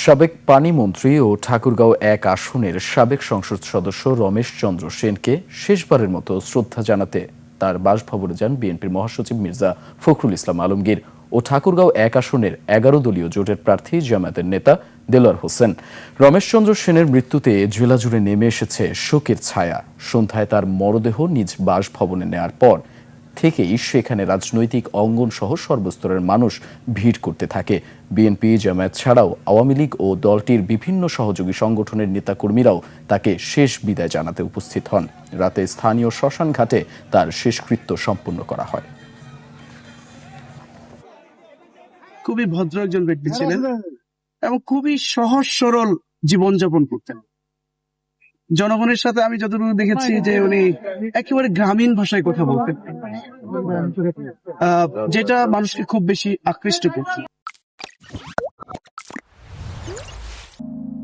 সাবেক পানি মন্ত্রী ও ঠাকুরগাঁও এক আসনের সাবেক সংসদ সদস্য রমেশ চন্দ্র সেনকে শেষবারের মতো শ্রদ্ধা জানাতে তার বাসভবনে যান বিএনপির মহাসচিব মির্জা ফখরুল ইসলাম আলমগীর ও ঠাকুরগাঁও এক আসনের ১১ দলীয় জোটের প্রার্থী জামায়াতের নেতা দেলোয়ার হোসেন। রমেশ চন্দ্র সেনের মৃত্যুতে জেলা জুড়ে নেমে এসেছে শোকের ছায়া। সন্ধ্যায় তার মরদেহ নিজ বাসভবনে নেয়ার পর থেকেই সেখানে রাজনৈতিক অঙ্গন সহ সর্বস্তরের মানুষ ভিড় করতে থাকে। বিএনপি জামায়াত ছাড়াও আওয়ামী লীগ ও দলটির বিভিন্ন সহযোগী সংগঠনের নেতাকর্মীরাও তাকে শেষ বিদায় জানাতে উপস্থিত হন। রাতে স্থানীয় শ্মশান ঘাটে তার শেষকৃত্য সম্পন্ন করা হয়। খুবই ভদ্র একজন ব্যক্তি ছিলেন এবং খুবই সহজ সরল জীবনযাপন করতেন। জনগণের সাথে আমি যতটুকু দেখেছি যে উনি একেবারে গ্রামীণ ভাষায় কথা বলতেন, যেটা মানুষকে খুব বেশি আকৃষ্ট করত।